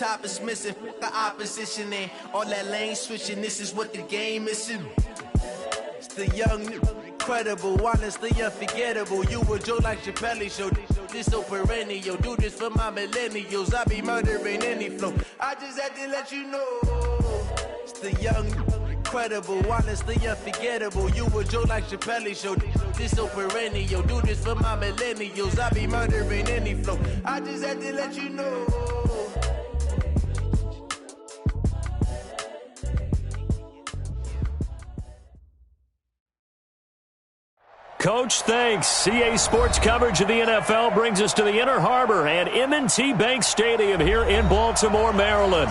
top is missing. The opposition and all that lane switching. This is what the game is. It's the young, incredible, honestly unforgettable. You a joke like Chappelle show. This so perennial. Do this for my millennials. I be murdering any flow. I just had to let you know. It's the young, incredible, honestly unforgettable. You a joke like Chappelle show. This so perennial. Do this for my millennials. I be murdering any flow. I just had to let you know. Coach, thanks. CA Sports coverage of the NFL brings us to the Inner Harbor and M&T Bank Stadium here in Baltimore, Maryland.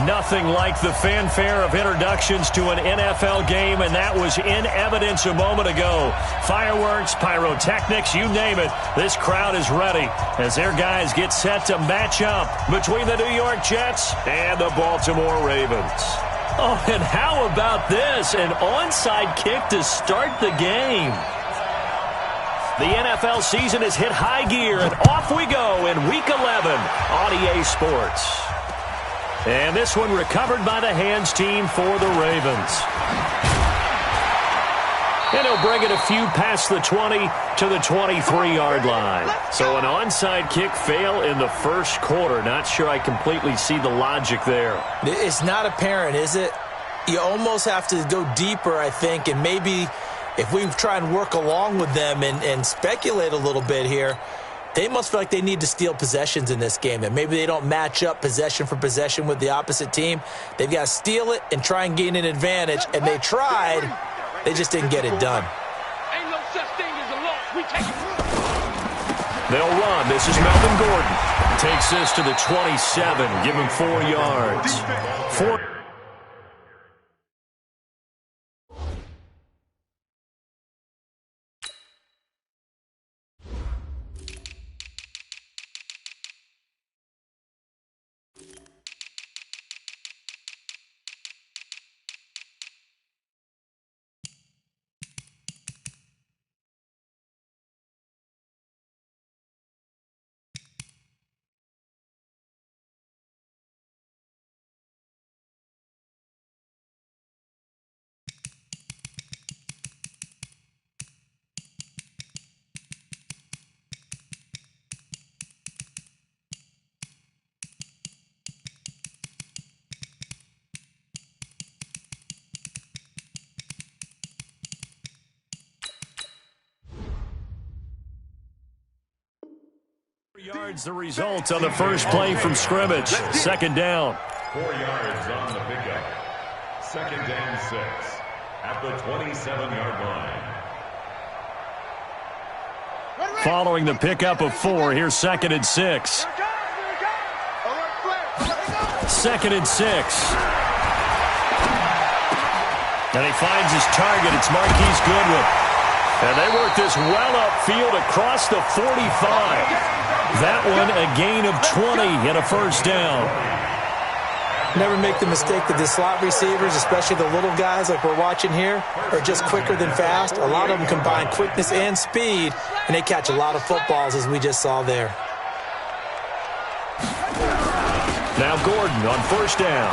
Nothing like the fanfare of introductions to an NFL game, and that was in evidence a moment ago. Fireworks, pyrotechnics, you name it. This crowd is ready as their guys get set to match up between the New York Jets and the Baltimore Ravens. Oh, and how about this? An onside kick to start the game. The NFL season has hit high gear, and off we go in Week 11 on EA Sports. And this one recovered by the hands team for the Ravens. And he'll bring it a few past the 20 to the 23-yard line. So an onside kick fail in the first quarter. Not sure I completely see the logic there. It's not apparent, is it? You almost have to go deeper, I think, and maybe if we try and work along with them and speculate a little bit here, they must feel like they need to steal possessions in this game. That maybe they don't match up possession for possession with the opposite team. They've got to steal it and try and gain an advantage. And they tried. They just didn't get it done. Ain't no such thing as a loss. We take it. They'll run. This is Melvin Gordon. Takes this to the 27. Give him 4 yards. 4. Yards the result on the first play from scrimmage. Second down. 4 yards on the pickup. Second and 6 at the 27-yard line. Following the pickup of 4, here's 2nd and 6. 2nd and 6. And he finds his target. It's Marquise Goodwin. And they work this well upfield across the 45. That one a gain of 20 and a first down. Never make the mistake that the slot receivers, especially the little guys like we're watching here, are just quicker than fast. A lot of them combine quickness and speed, and they catch a lot of footballs, as we just saw there. Now Gordon on first down.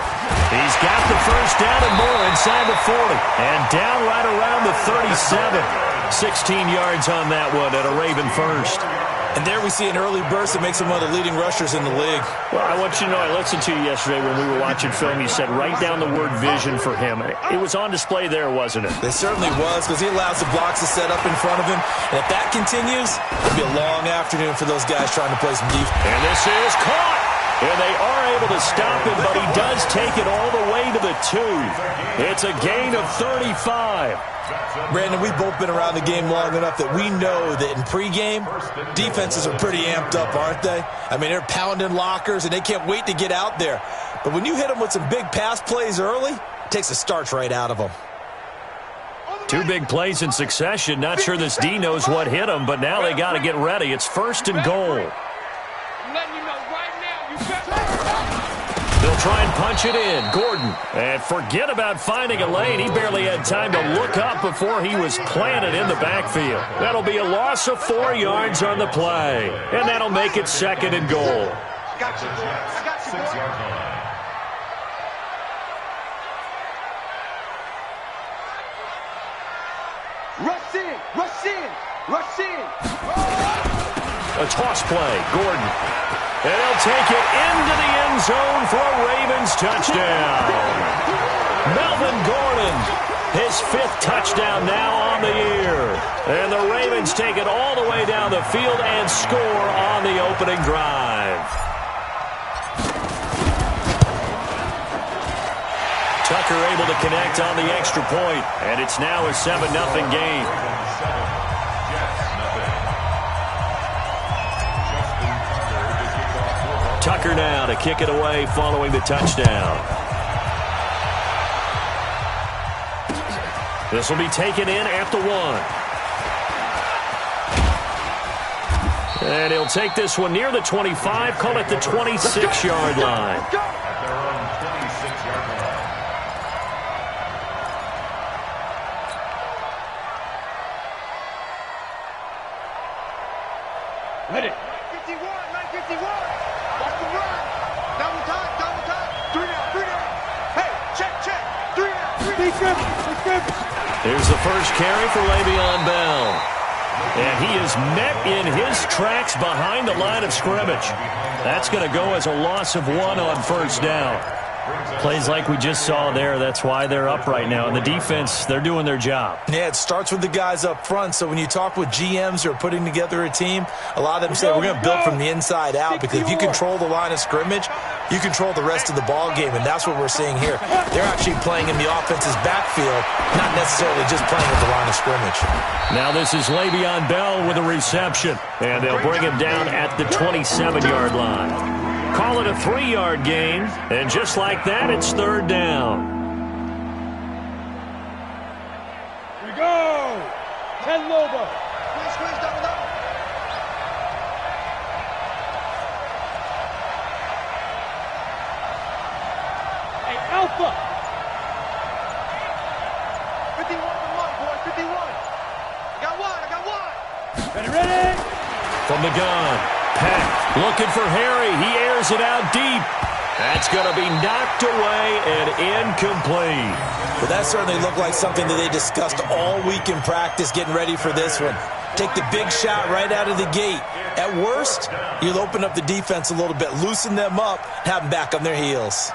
He's got the first down and more inside the 40. And down right around the 37. 16 yards on that one at a Raven first. And there we see an early burst that makes him one of the leading rushers in the league. Well, I want you to know, I listened to you yesterday when we were watching film. You said write down the word vision for him. It was on display there, wasn't it? It certainly was, because he allows the blocks to set up in front of him. And if that continues, it'll be a long afternoon for those guys trying to play some defense. And this is caught. And they are able to stop him, but he does take it all the way to the 2. It's a gain of 35. Brandon, we've both been around the game long enough that we know that in pregame, defenses are pretty amped up, aren't they? I mean, they're pounding lockers, and they can't wait to get out there. But when you hit them with some big pass plays early, it takes the starch right out of them. 2 big plays in succession. Not sure this D knows what hit him, but now they got to get ready. It's 1st and goal. They'll try and punch it in. Gordon. And forget about finding a lane. He barely had time to look up before he was planted in the backfield. That'll be a loss of 4 yards on the play. And that'll make it 2nd and goal. 6-yard line. Rush in, rush in, rush in. A toss play, Gordon. And he'll take it into the end zone for a Ravens touchdown. Melvin Gordon, his 5th touchdown now on the year. And the Ravens take it all the way down the field and score on the opening drive. Tucker able to connect on the extra point, and it's now a 7-0 game. Tucker now to kick it away following the touchdown. This will be taken in at the 1. And he'll take this one near the 25, call it the 26-yard line. At their own 26-yard line. Ready. 951, 951. Watch the run. Double time. 3 down. Hey, check. 3 down. Here's the first carry for Le'Veon Bell. And he is met in his tracks behind the line of scrimmage. That's going to go as a loss of 1 on first down. Plays like we just saw there. That's why they're up right now. And the defense, they're doing their job. Yeah, it starts with the guys up front. So when you talk with GMs who are putting together a team, a lot of them say we're going to build from the inside out, because if you control the line of scrimmage, you control the rest of the ball game, and that's what we're seeing here. They're actually playing in the offense's backfield, not necessarily just playing at the line of scrimmage. Now this is Le'Veon Bell with a reception, and they'll bring him down at the 27-yard line. Call it a 3-yard gain, and just like that, it's 3rd down. Here we go. 10 Lobo. Squeeze, double. Hey, Alpha. 51 for one, boys. 51. I got one. Ready. From the gun. Peck looking for Harry. He airs it out deep. That's going to be knocked away and incomplete. But that certainly looked like something that they discussed all week in practice, getting ready for this one. Take the big shot right out of the gate. At worst, you'll open up the defense a little bit, loosen them up, have them back on their heels.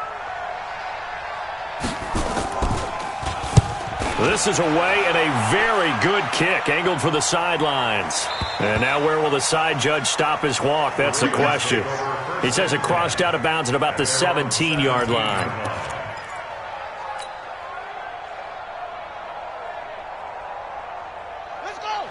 This is away and a very good kick, angled for the sidelines. And now where will the side judge stop his walk? That's the question. He says it crossed out of bounds at about the 17-yard line.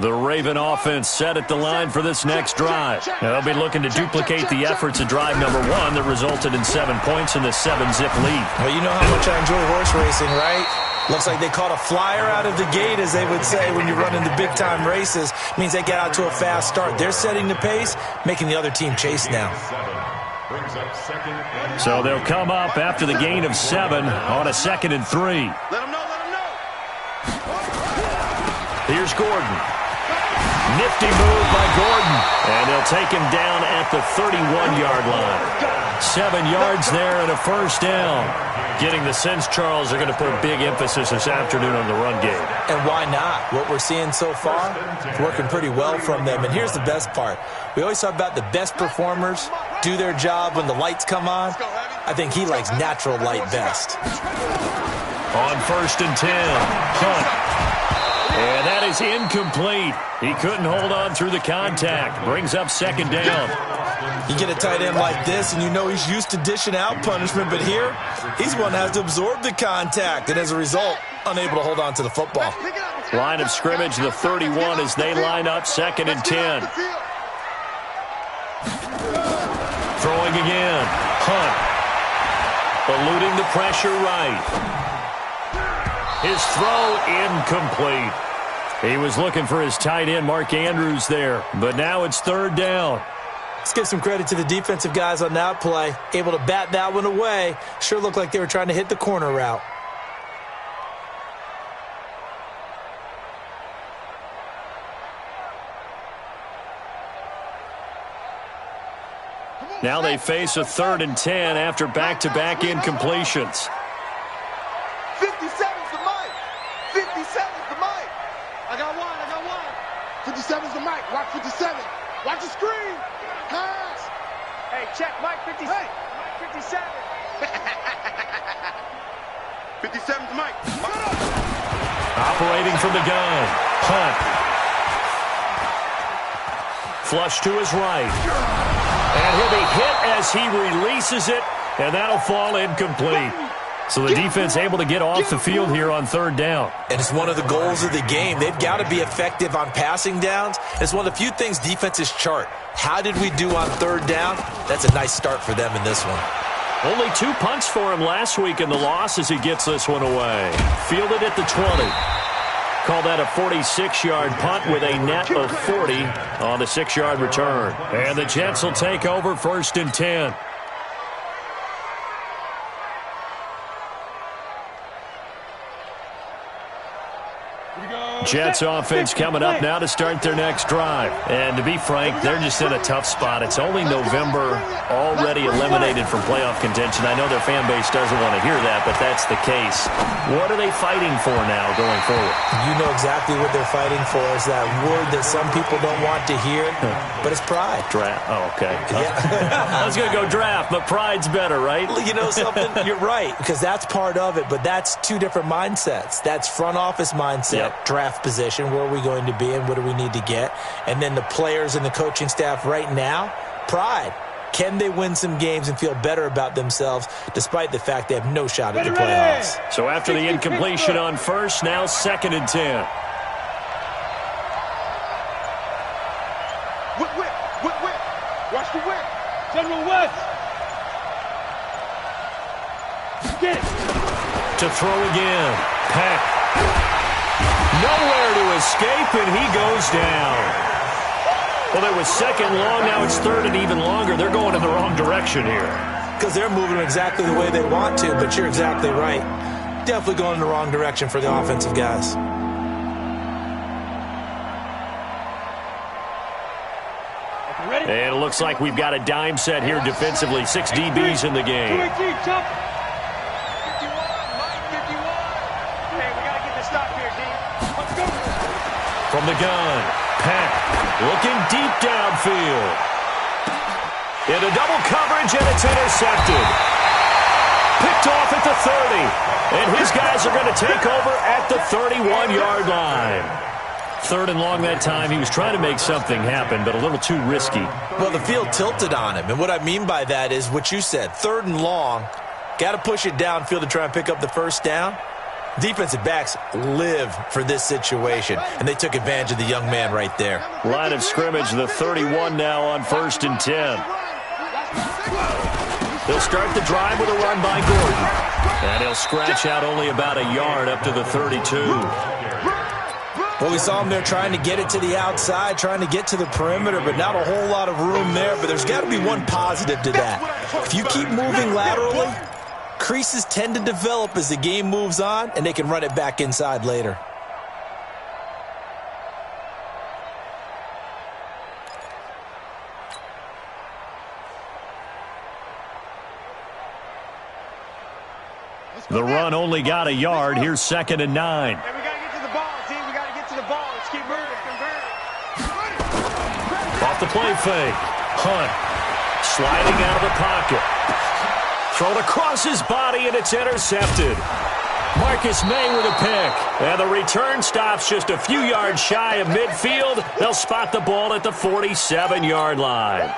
The Raven offense set at the line for this next drive. Now they'll be looking to duplicate the efforts of drive number 1 that resulted in 7 points in the 7-zip lead. Well, you know how much I enjoy horse racing, right? Looks like they caught a flyer out of the gate, as they would say when you're running the big-time races. Means they get out to a fast start. They're setting the pace, making the other team chase now. So they'll come up after the gain of 7 on a 2nd and 3. Let them know. Here's Gordon. Nifty move by Gordon. And they'll take him down at the 31-yard line. 7 yards there and a first down. Getting the sense, Charles, they're going to put a big emphasis this afternoon on the run game. And why not? What we're seeing so far, it's working pretty well from them. And here's the best part. We always talk about the best performers do their job when the lights come on. I think he likes natural light best. On 1st and 10, Hunt. And that is incomplete. He couldn't hold on through the contact. Brings up 2nd down. You get a tight end like this, and you know he's used to dishing out punishment, but here, he's one that has to absorb the contact, and as a result, unable to hold on to the football. Line of scrimmage, the 31, as they line up 2nd and 10. Throwing again. Hunt. Eluding the pressure right. His throw incomplete. He was looking for his tight end, Mark Andrews, there. But now it's 3rd down. Let's give some credit to the defensive guys on that play. Able to bat that one away. Sure looked like they were trying to hit the corner route. Come on. Now they face a 3rd and 10 after back-to-back incompletions. 57's the mic. 57's the mic. I got one. 57's the mic. Watch 57. Watch the screen. Pass. Hey, check Mike 57. Hey. Mike 57. 57's the mic. Operating from the gun. Hunt. Flush to his right. And he'll be hit as he releases it, and that'll fall incomplete. So the defense able to get off the field here on 3rd down. And it's one of the goals of the game. They've got to be effective on passing downs. It's one of the few things defenses chart. How did we do on 3rd down? That's a nice start for them in this one. Only 2 punts for him last week in the loss as he gets this one away. Fielded at the 20. Call that a 46-yard punt with a net of 40 on the 6-yard return. And the Jets will take over 1st and 10. Jets offense coming up now to start their next drive. And to be frank, they're just in a tough spot. It's only November, already eliminated from playoff contention. I know their fan base doesn't want to hear that, but that's the case. What are they fighting for now going forward? You know exactly what they're fighting for. Is that word that some people don't want to hear, but it's pride. Draft. Oh, okay. Yeah. I was going to go draft, but pride's better, right? You know something? You're right, because that's part of it, but that's 2 different mindsets. That's front office mindset, draft position, where are we going to be and what do we need to get? And then the players and the coaching staff right now, pride. Can they win some games and feel better about themselves despite the fact they have no shot at the playoffs? So after the incompletion on 1st, now 2nd and 10. Whip. Watch the whip. General West. Get it. To throw again. Peck. Nowhere to escape, and he goes down. Well, it was 2nd long, now it's 3rd and even longer. They're going in the wrong direction here. Because they're moving exactly the way they want to, but you're exactly right. Definitely going in the wrong direction for the offensive guys. And it looks like we've got a dime set here defensively. 6 DBs in the game. 218, jump. 51, Mike 51. Hey, we got to get this stop here, D. Let's go. From the gun, Peck looking deep downfield. Into double coverage, and it's intercepted. Picked off at the 30. And his guys are going to take over at the 31-yard line. 3rd and long that time. He was trying to make something happen, but a little too risky. Well, the field tilted on him, and what I mean by that is what you said. 3rd and long, got to push it downfield to try and pick up the 1st down. Defensive backs live for this situation, and they took advantage of the young man right there. Line of scrimmage, the 31 now on 1st and 10. They'll start the drive with a run by Gordon, and he'll scratch out only about a yard up to the 32. Well, we saw him there trying to get it to the outside, trying to get to the perimeter, but not a whole lot of room there. But there's got to be one positive to that. If you keep moving laterally, creases tend to develop as the game moves on, and they can run it back inside later. The run only got a yard. Here's 2nd and 9. Hey, we got to get to the ball, team. We got to get to the ball. Let's keep moving. Off the play fake. Hunt sliding out of the pocket. Thrown across his body, and it's intercepted. Marcus May with a pick. And the return stops just a few yards shy of midfield. They'll spot the ball at the 47-yard line.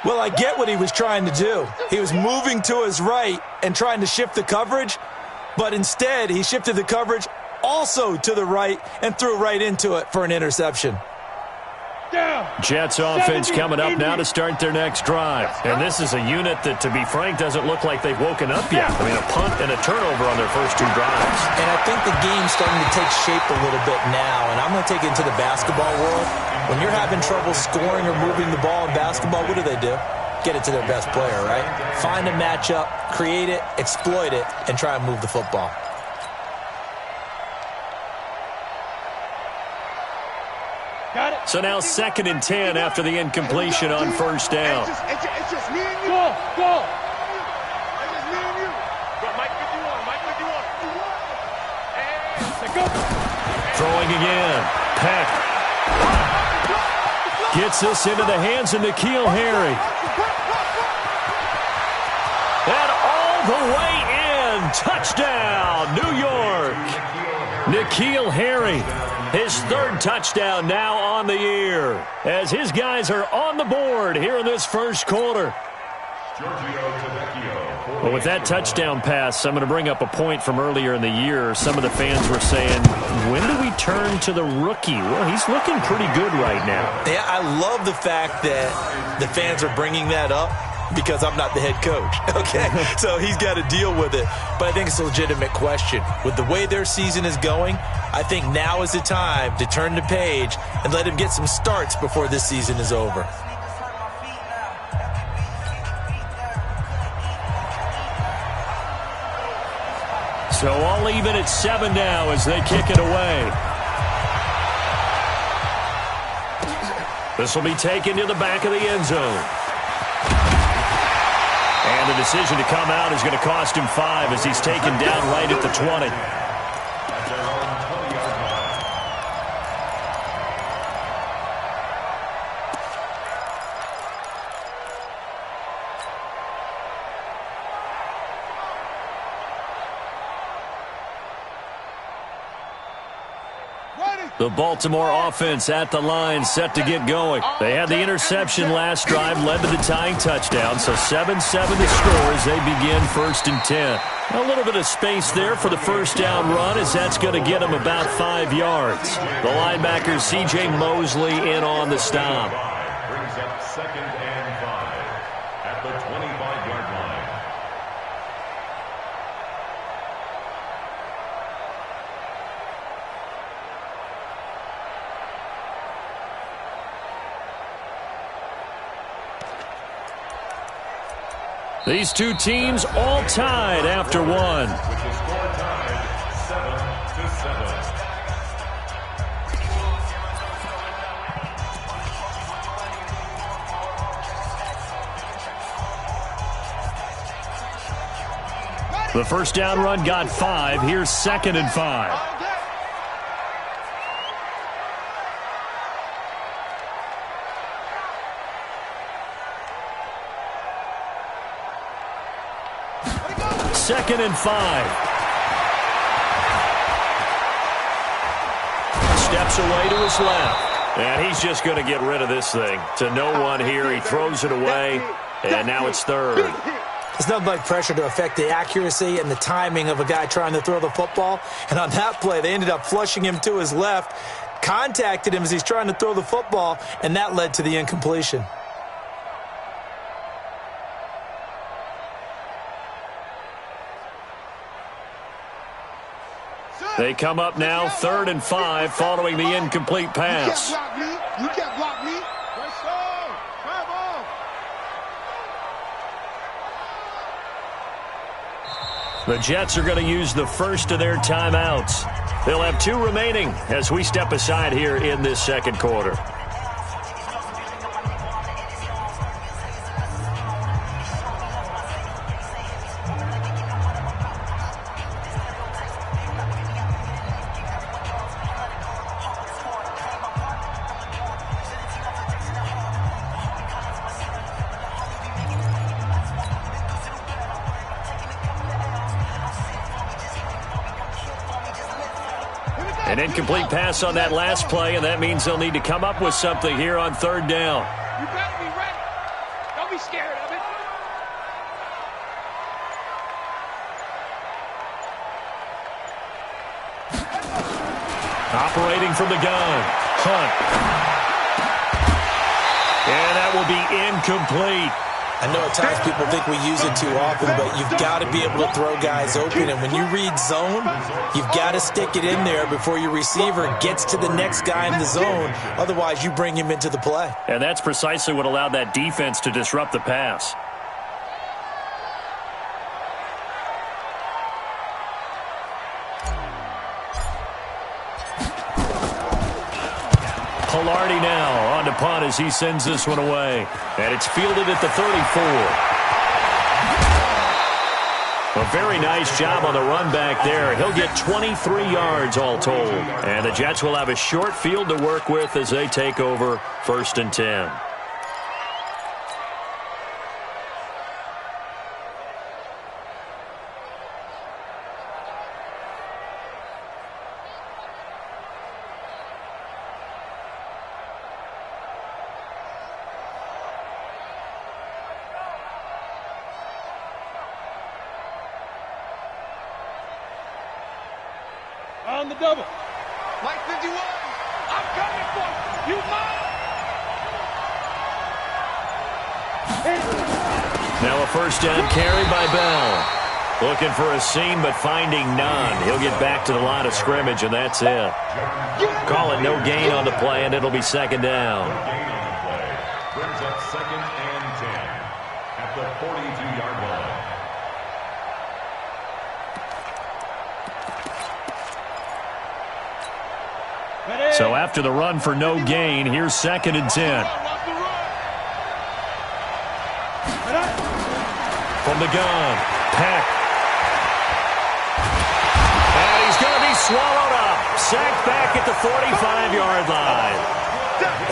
Well, I get what he was trying to do. He was moving to his right and trying to shift the coverage, but instead he shifted the coverage also to the right and threw right into it for an interception. Jets offense coming up now to start their next drive. And this is a unit that, to be frank, doesn't look like they've woken up yet. I mean, a punt and a turnover on their first 2 drives. And I think the game's starting to take shape a little bit now, and I'm going to take it into the basketball world. When you're having trouble scoring or moving the ball in basketball, what do? Get it to their best player, right? Find a matchup, create it, exploit it, and try and move the football. Got it. So now 2nd and 10 after the incompletion on first down. It's just me and you. Go. It's just me and you. Mike 51, Mike 51. And go. Throwing again. Peck. Gets this into the hands of N'Keal Harry. And all the way in. Touchdown, New York. N'Keal Harry, his 3rd touchdown now on the year, as his guys are on the board here in this first quarter. Well, with that touchdown pass, I'm going to bring up a point from earlier in the year. Some of the fans were saying, when do we turn to the rookie? Well, he's looking pretty good right now. Yeah, I love the fact that the fans are bringing that up because I'm not the head coach, okay? So he's got to deal with it. But I think it's a legitimate question. With the way their season is going, I think now is the time to turn the page and let him get some starts before this season is over. So all even at 7 now as they kick it away. This will be taken to the back of the end zone. And the decision to come out is going to cost him 5 as he's taken down right at the 20. The Baltimore offense at the line, set to get going. They had the interception last drive, led to the tying touchdown, so 7-7 the score as they begin 1st and 10. A little bit of space there for the first down run, as that's going to get them about 5 yards. The linebacker, C.J. Mosley, in on the stop. Brings up 2nd and 5 at the 25-yard line. These two teams all tied after one. With the score tied 7-7. The first down run got 5. Here's 2nd and 5. Second and 5. Steps away to his left. And he's just going to get rid of this thing. To no one here. He throws it away. And now it's 3rd. It's nothing like pressure to affect the accuracy and the timing of a guy trying to throw the football. And on that play, they ended up flushing him to his left, contacted him as he's trying to throw the football, and that led to the incompletion. They come up now 3rd and 5 following the incomplete pass. You can't block me. The Jets are going to use the first of their timeouts. They'll have 2 remaining as we step aside here in this second quarter. An incomplete pass on that last play, and that means they'll need to come up with something here on 3rd down. You better be ready. Don't be scared of it. Operating from the gun, Hunt. And that will be incomplete. I know at times people think we use it too often, but you've got to be able to throw guys open. And when you read zone, you've got to stick it in there before your receiver gets to the next guy in the zone. Otherwise, you bring him into the play. And that's precisely what allowed that defense to disrupt the pass. Pilardi now on to punt as he sends this one away. And it's fielded at the 34. A very nice job on the run back there. He'll get 23 yards all told. And the Jets will have a short field to work with as they take over 1st and 10. On the double. Mike 51. I'm coming for you. You mine. Now a first down carry by Bell. Looking for a seam, but finding none. He'll get back to the line of scrimmage, and that's it. Call it no gain on the play, and it'll be 2nd down. Gain on the play brings up 2nd and 10 at the 42-yard line. So after the run for no gain, here's 2nd and 10. From the gun, Peck. And he's going to be swallowed up. Sacked back at the 45-yard line.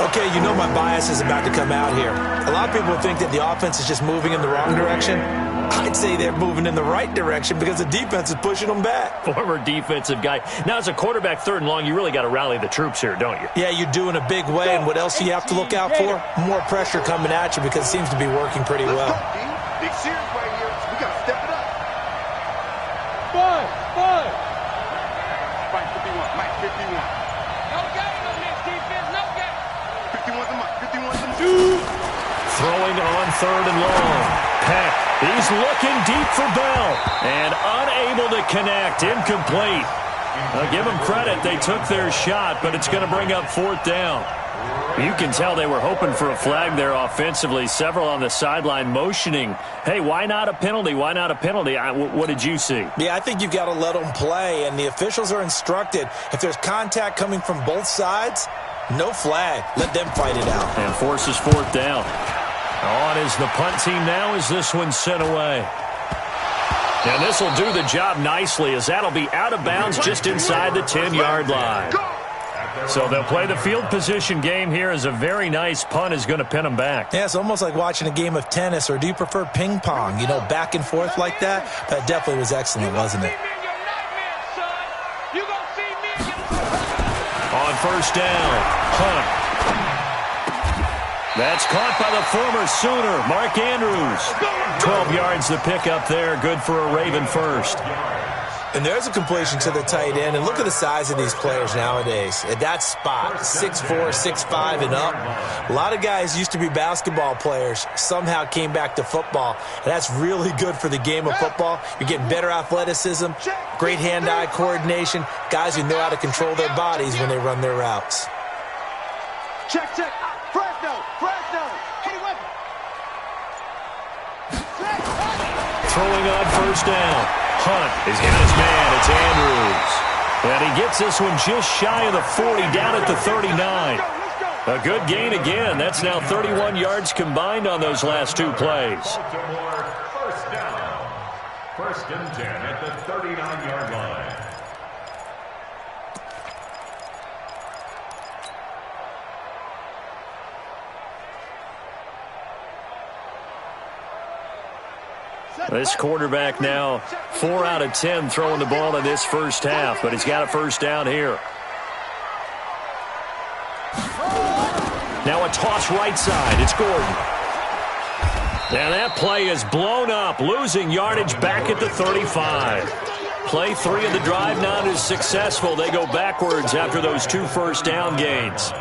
Okay, you know my bias is about to come out here. A lot of people think that the offense is just moving in the wrong direction. I'd say they're moving in the right direction because the defense is pushing them back. Former defensive guy. Now, as a quarterback, 3rd and long, you really got to rally the troops here, don't you? Yeah, you do in a big way, and what else do you have to look out for? More pressure coming at you because it seems to be working pretty well. Big series right here. We got to step it up. Five. Mike 51. Mike 51. No gain on this defense. No gain. 51's the Mike. 51's the Throwing on 3rd and long. Peck. He's looking deep for Bell. And unable to connect. Incomplete. Now, give them credit. They took their shot, but it's going to bring up 4th down. You can tell they were hoping for a flag there offensively. Several on the sideline motioning, hey, why not a penalty? Why not a penalty? What did you see? Yeah, I think you've got to let them play, and the officials are instructed. If there's contact coming from both sides, no flag. Let them fight it out. And forces 4th down. On is the punt team now as this one's sent away. And this will do the job nicely as that'll be out of bounds just inside the 10-yard line. So they'll play the field position game here as a very nice punt is going to pin them back. Yeah, it's almost like watching a game of tennis, or do you prefer ping pong? You know, back and forth like that? That definitely was excellent, wasn't it? On 1st down, Hunt. That's caught by the former Sooner, Mark Andrews. 12 yards to pick up there, good for a Raven first. And there's a completion to the tight end. And look at the size of these players nowadays. At that spot, 6'4", 6'5", and up. A lot of guys used to be basketball players, somehow came back to football. And that's really good for the game of football. You're getting better athleticism, great hand-eye coordination, guys who know how to control their bodies when they run their routes. Check. Fresno. Any weapon. Throwing on 1st down. Hunt has got his man. It's Andrews. And he gets this one just shy of the 40, down at the 39. A good gain again. That's now 31 yards combined on those last 2 plays. Baltimore, 1st down. 1st and 10 at the 39-yard line. This quarterback now 4 out of 10 throwing the ball in this first half, but he's got a 1st down here. Now a toss right side. It's Gordon. Now that play is blown up, losing yardage back at the 35. Play 3 of the drive not as successful. They go backwards after those 2 first down gains.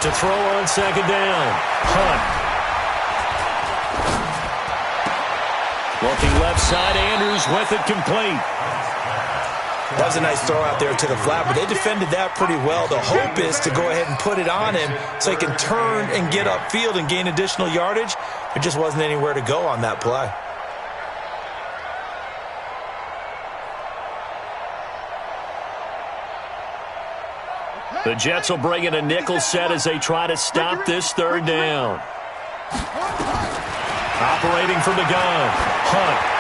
To throw on 2nd down. Hunt. Looking left side, Andrews with it complete. That was a nice throw out there to the flat, but they defended that pretty well. The hope is to go ahead and put it on him so he can turn and get upfield and gain additional yardage. There just wasn't anywhere to go on that play. The Jets will bring in a nickel set as they try to stop this third down. Operating from the gun, Hunt.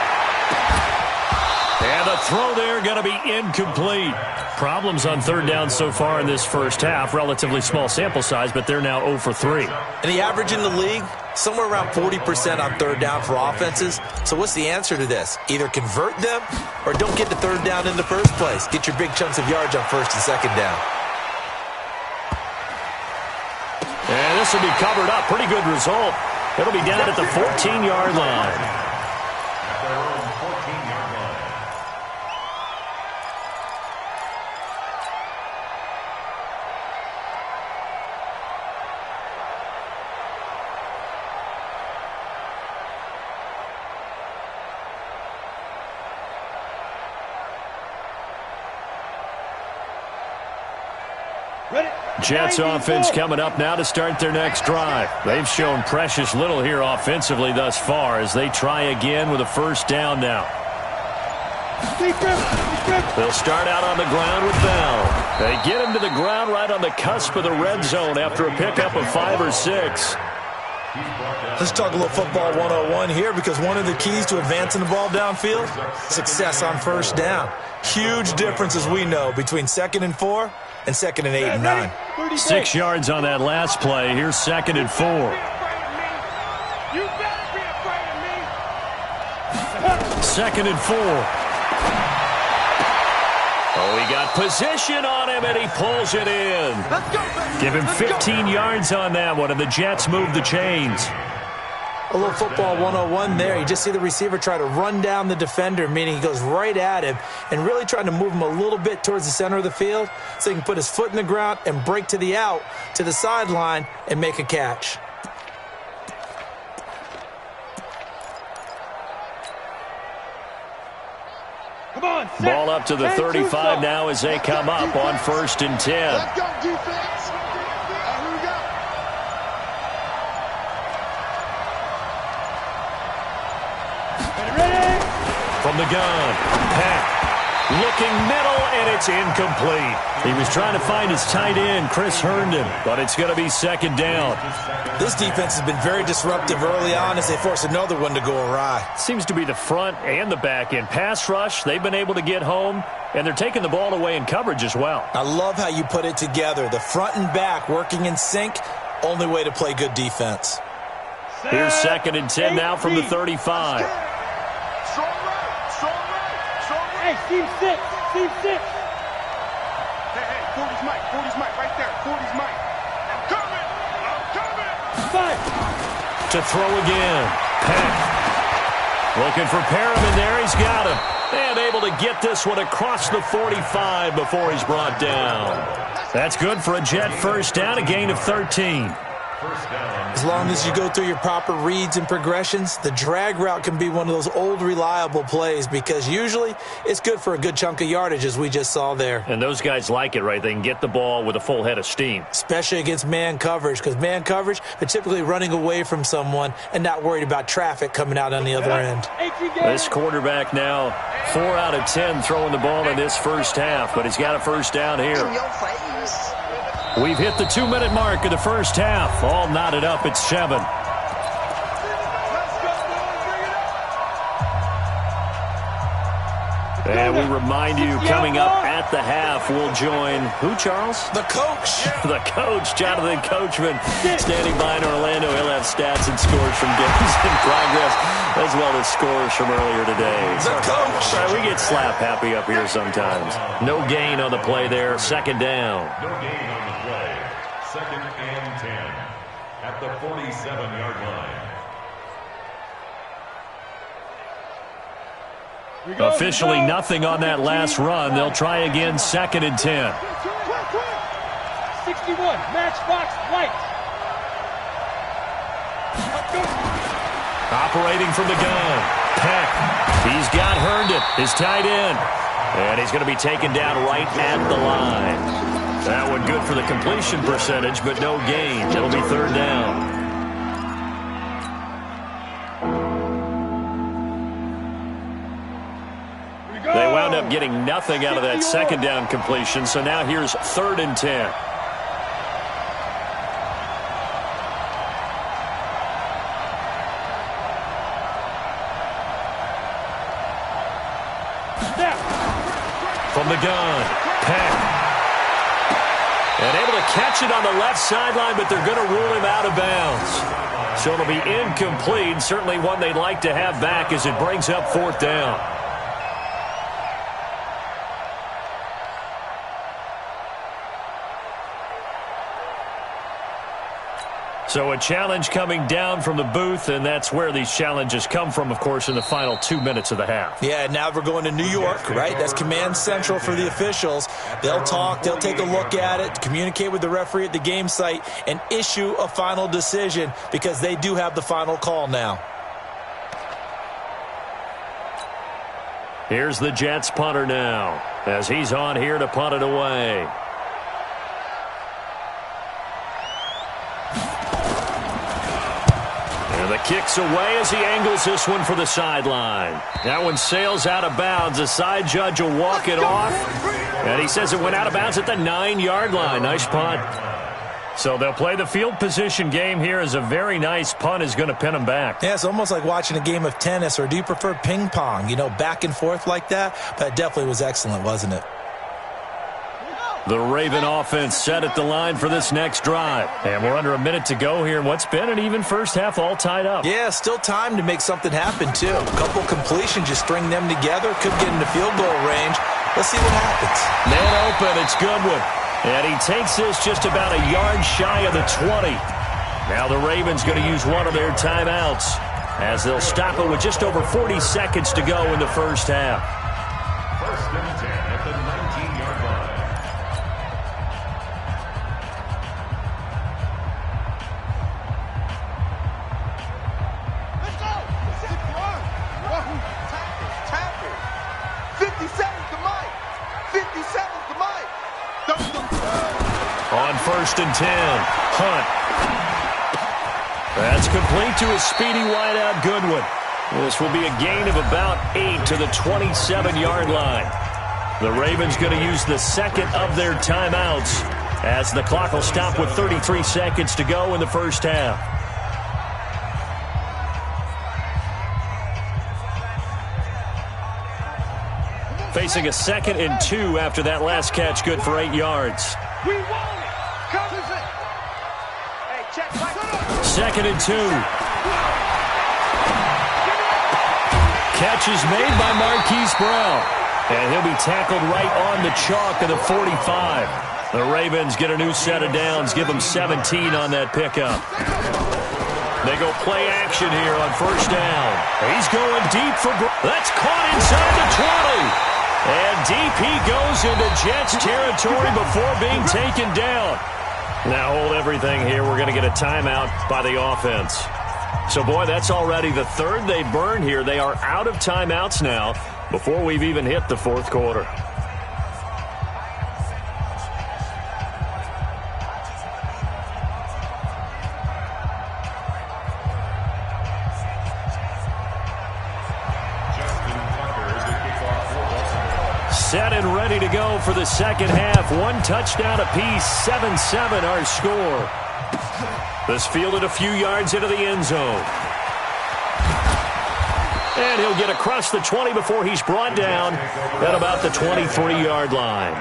And the throw there going to be incomplete. Problems on third down so far in this first half. Relatively small sample size, but they're now 0 for 3. And the average in the league, somewhere around 40% on third down for offenses. So what's the answer to this? Either convert them or don't get the third down in the first place. Get your big chunks of yards on first and second down. And this will be covered up. Pretty good result. It'll be down at the 14-yard line. Jets offense coming up now to start their next drive. They've shown precious little here offensively thus far as they try again with a first down now. They'll start out on the ground with Bell. They get him to the ground right on the cusp of the red zone after a pickup of 5 or 6. Let's talk a little football 101 here, because one of the keys to advancing the ball downfield, success on first down. Huge difference, as we know, between 2nd and 4 and 2nd and 8 and 9. 6 yards on that last play. Here's 2nd and 4. You better be afraid of me. 2nd and 4. Oh, he got position on him, and he pulls it in. Give him 15 yards on that one, and the Jets move the chains. A little football 101 there. You just see the receiver try to run down the defender, meaning he goes right at him and really trying to move him a little bit towards the center of the field so he can put his foot in the ground and break to the out, to the sideline, and make a catch. Come on, set. Ball up to the 35 now as they come up on 1st and 10. Let's go, defense. Here we go. Ready? From the gun, Peck. Looking middle, and it's incomplete. He was trying to find his tight end, Chris Herndon, but it's going to be 2nd down. This defense has been very disruptive early on as they force another one to go awry. Seems to be the front and the back end. Pass rush, they've been able to get home, and they're taking the ball away in coverage as well. I love how you put it together. The front and back working in sync, only way to play good defense. Here's 2nd and 10 now from the 35. Hey, team 6. Team 6. Hey, 40's Mike, right there. 40's Mike. I'm coming. 5. To throw again. Peck. Looking for Perriman there. He's got him. And able to get this one across the 45 before he's brought down. That's good for a Jet first down, a gain of 13. As long as you go through your proper reads and progressions, the drag route can be one of those old reliable plays because usually it's good for a good chunk of yardage, as we just saw there. And those guys like it, right? They can get the ball with a full head of steam. Especially against man coverage, because man coverage, they're typically running away from someone and not worried about traffic coming out on the other end. This quarterback now 4 out of 10 throwing the ball in this first half, but he's got a first down here. We've hit the 2-minute mark of the first half. All knotted up at 7. And we remind you, coming up at the half, we'll join who, Charles? The coach. The coach, Jonathan Coachman, standing by in Orlando. He'll have stats and scores from games in progress, as well as scores from earlier today. The coach. Sorry, we get slap happy up here sometimes. No gain on the play there. 2nd down. No gain on the play. 2nd and 10 at the 47-yard line. Officially nothing on that last run. They'll try again 2nd and 10. 61, matchbox light. Operating from the gun. Peck. He's got Herndon, his tight end. And he's going to be taken down right at the line. That one good for the completion percentage, but no gain. It'll be third down. They wound up getting nothing out of that second down completion, so now here's 3rd and 10. From the gun, Peck. And able to catch it on the left sideline, but they're going to rule him out of bounds. So it'll be incomplete. Certainly one they'd like to have back as it brings up 4th down. So a challenge coming down from the booth, and that's where these challenges come from, of course, in the final 2 minutes of the half. Yeah, now we're going to New York, right? That's command central for the officials. They'll talk, they'll take a look at it, communicate with the referee at the game site, and issue a final decision because they do have the final call now. Here's the Jets punter now as he's on here to punt it away. The kick's away as he angles this one for the sideline. That one sails out of bounds. The side judge will walk it off. And he says it went out of bounds at the 9-yard line. Nice punt. So they'll play the field position game here as a very nice punt is going to pin them back. Yeah, it's almost like watching a game of tennis, or do you prefer ping pong? You know, back and forth like that? That definitely was excellent, wasn't it? The Raven offense set at the line for this next drive. And we're under a minute to go here in what's been an even first half, all tied up. Yeah, still time to make something happen, too. A couple completions, you string them together, could get into field goal range. Let's see what happens. Man open, it's Goodwin. And he takes this just about a yard shy of the 20. Now the Ravens going to use one of their timeouts as they'll stop it with just over 40 seconds to go in the first half. 1st and 10 at the 19-yard line. On 1st and 10, Hunt. That's complete to his speedy wideout, Goodwin. This will be a gain of about 8 to the 27-yard line. The Ravens going to use the second of their timeouts as the clock will stop with 33 seconds to go in the first half. Facing a 2nd and 2 after that last catch, good for 8 yards. We want it. Covers it. Hey, check. 2nd and 2. Catch is made by Marquise Brown. And he'll be tackled right on the chalk of the 45. The Ravens get a new set of downs, give them 17 on that pickup. They go play action here on 1st down. He's going deep for that's caught inside the 20. And deep he goes into Jets territory before being taken down. Now hold everything here. We're going to get a timeout by the offense. So, boy, that's already the 3rd they burned here. They are out of timeouts now before we've even hit the 4th quarter. Set and ready to go for the second half. 1 touchdown apiece, 7-7 our score. This fielded a few yards into the end zone. And he'll get across the 20 before he's brought down at about the 23-yard line.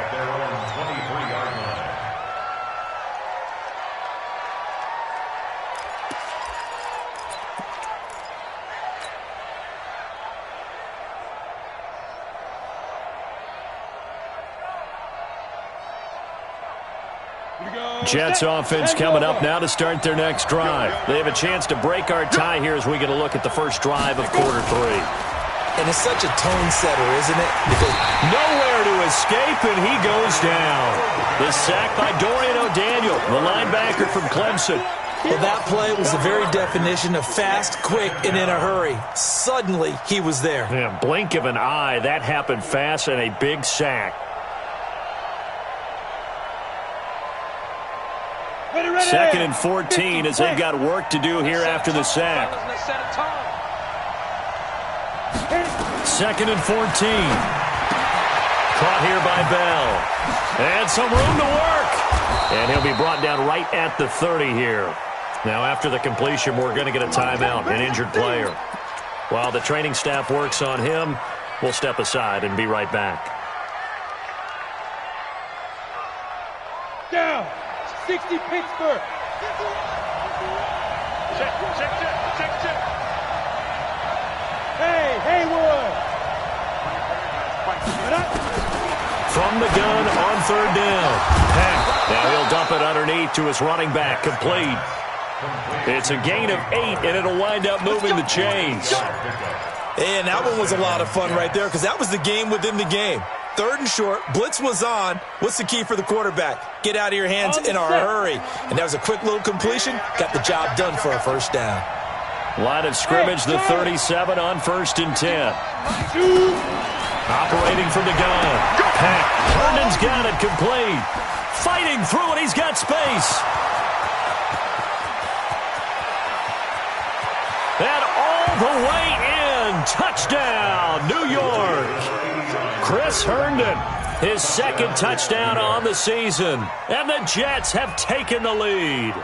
Jets offense coming up now to start their next drive. They have a chance to break our tie here as we get a look at the first drive of quarter 3. And it's such a tone setter, isn't it? Because nowhere to escape, and he goes down. The sack by Dorian O'Daniel, the linebacker from Clemson. Well, that play was the very definition of fast, quick, and in a hurry. Suddenly, he was there. Yeah, blink of an eye. That happened fast and a big sack. Second and 14 as they've got work to do here after the sack. Second and 14. Caught here by Bell. And some room to work. And he'll be brought down right at the 30 here. Now after the completion, we're going to get a timeout, an injured player. While the training staff works on him, we'll step aside and be right back. Down. 60 Pittsburgh. Check. Hey, Haywood. From the gun on third down. Pack. Now he'll dump it underneath to his running back. Complete. It's a gain of 8, and it'll wind up moving the chains. And that one was a lot of fun right there because that was the game within the game. Third and short, blitz was on. What's the key for the quarterback? Get out of your hands in a hurry. And that was a quick little completion. Got the job done for a first down. Line of scrimmage, the 37 on 1st and 10. Operating from the gun. Pack. Herndon's got it complete. Fighting through it. He's got space. And all the way in. Touchdown, New York. Chris Herndon, his second touchdown on the season. And the Jets have taken the lead.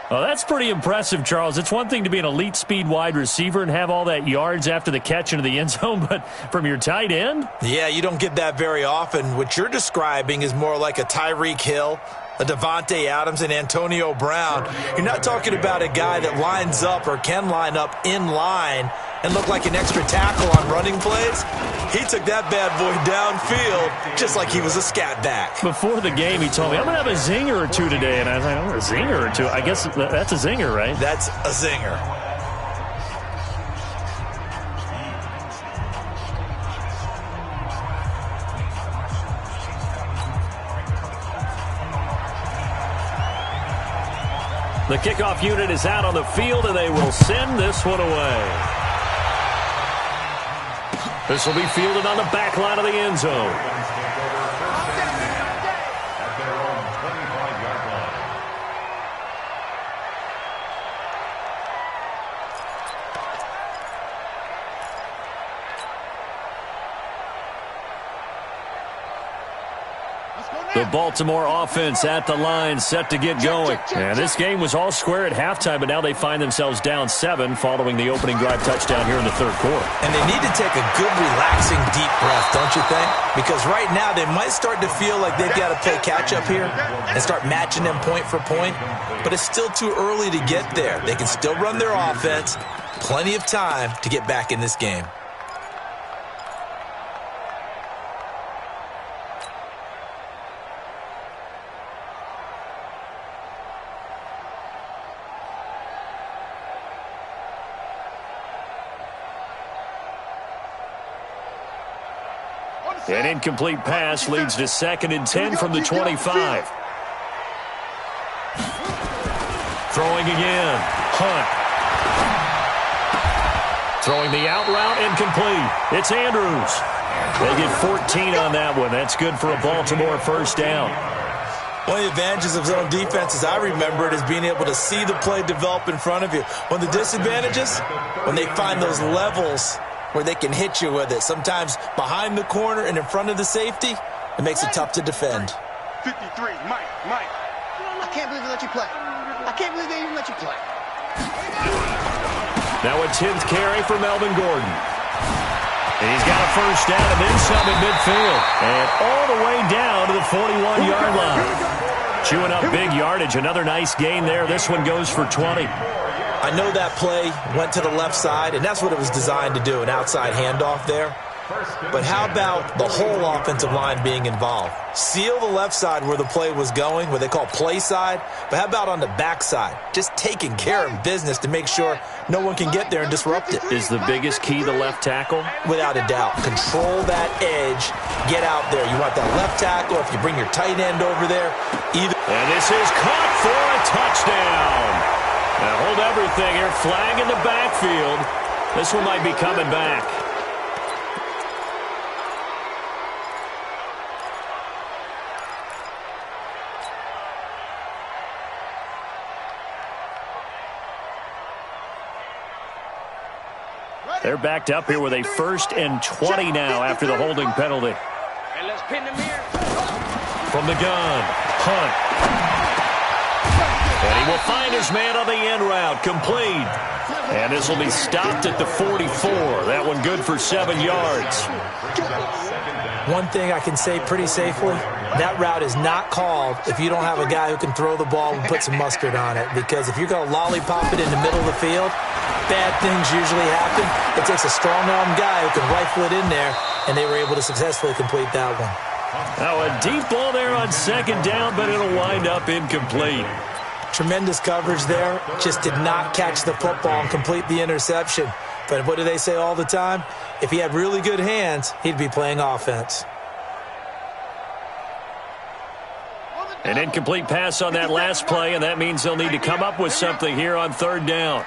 Oh, that's pretty impressive, Charles. It's one thing to be an elite speed wide receiver and have all that yards after the catch into the end zone, but from your tight end? Yeah, you don't get that very often. What you're describing is more like a Tyreek Hill, a Devontae Adams, and Antonio Brown. You're not talking about a guy that lines up or can line up in line and look like an extra tackle on running plays. He took that bad boy downfield just like he was a scat back. Before the game, he told me, I'm going to have a zinger or two today. And I was like, oh, a zinger or two? I guess that's a zinger, right? That's a zinger. The kickoff unit is out on the field, and they will send this one away. This will be fielded on the back line of the end zone. The Baltimore offense at the line, set to get going. And this game was all square at halftime, but now they find themselves down 7 following the opening drive touchdown here in the third quarter. And they need to take a good, relaxing, deep breath, don't you think? Because right now they might start to feel like they've got to play catch-up here and start matching them point for point. But it's still too early to get there. They can still run their offense. Plenty of time to get back in this game. An incomplete pass leads to 2nd and 10 from the 25. Throwing again. Hunt. Throwing the out route, incomplete. It's Andrews. They get 14 on that one. That's good for a Baltimore first down. One of the advantages of zone defense, as I remember it, is being able to see the play develop in front of you. One of the disadvantages, when they find those levels where they can hit you with it. Sometimes behind the corner and in front of the safety, it makes it tough to defend. 53, Mike. I can't believe they let you play. I can't believe they even let you play. Now a 10th carry for Melvin Gordon. And he's got a first down and then some at midfield. And all the way down to the 41-yard line. Chewing up big yardage. Another nice gain there. This one goes for 20. I know that play went to the left side, and that's what it was designed to do, an outside handoff there. But how about the whole offensive line being involved? Seal the left side where the play was going, what they call play side. But how about on the back side? Just taking care of business to make sure no one can get there and disrupt it. Is the biggest key the left tackle? Without a doubt. Control that edge. Get out there. You want that left tackle. If you bring your tight end over there, either. And this is caught for a touchdown. Now hold everything here. Flag in the backfield. This one might be coming back. They're backed up here with a 1st and 20 now after the holding penalty. And let's pin the mirror. From the gun, Hunt. And he will find his man on the end route, complete. And this will be stopped at the 44. That one good for 7 yards. One thing I can say pretty safely, that route is not called if you don't have a guy who can throw the ball and put some mustard on it. Because if you're going to lollipop it in the middle of the field, bad things usually happen. It takes a strong-armed guy who can rifle it in there, and they were able to successfully complete that one. Now a deep ball there on 2nd down, but it'll wind up incomplete. Tremendous coverage there. Just did not catch the football and complete the interception. But what do they say all the time? If he had really good hands, he'd be playing offense. An incomplete pass on that last play, and that means they'll need to come up with something here on 3rd down.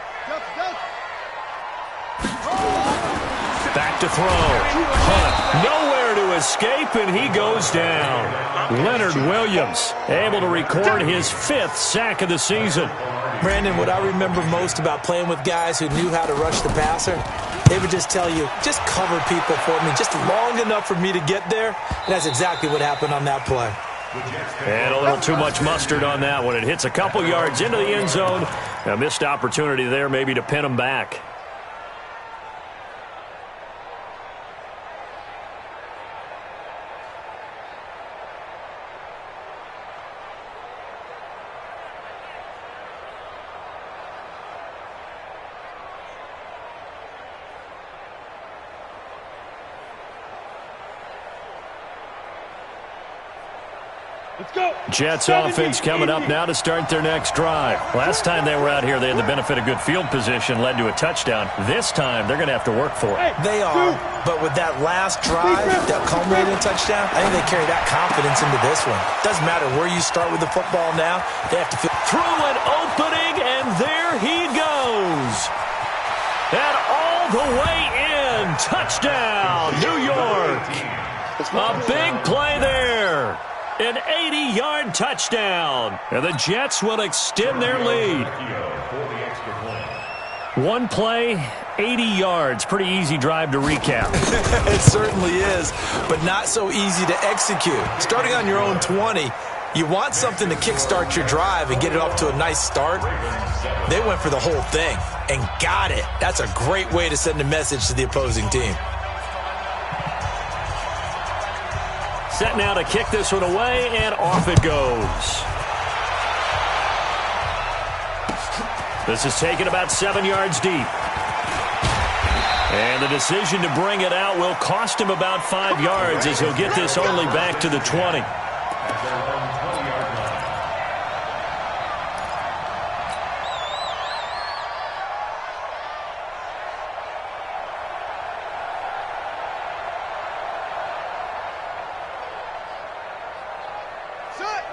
Back to throw. Hunt nowhere to escape, and he goes down. Leonard Williams able to record his 5th sack of the season. Brandon, what I remember most about playing with guys who knew how to rush the passer, they would just tell you, just cover people for me, just long enough for me to get there. And that's exactly what happened on that play. And a little too much mustard on that one. It hits a couple yards into the end zone. A missed opportunity there maybe to pin him back. Jets offense coming up now to start their next drive. Last time they were out here, they had the benefit of good field position, led to a touchdown. This time, they're going to have to work for it. They are, but with that last drive that culminated in a touchdown, I think they carry that confidence into this one. Doesn't matter where you start with the football now. They have to feel through an opening, and there he goes. And all the way in. Touchdown, New York. A big play there. An 80-yard touchdown. And the Jets will extend their lead. One play, 80 yards. Pretty easy drive to recap. It certainly is, but not so easy to execute. Starting on your own 20, you want something to kickstart your drive and get it off to a nice start. They went for the whole thing and got it. That's a great way to send a message to the opposing team. Set now to kick this one away, and off it goes. This is taken about 7 yards deep. And the decision to bring it out will cost him about 5 yards as he'll get this only back to the 20.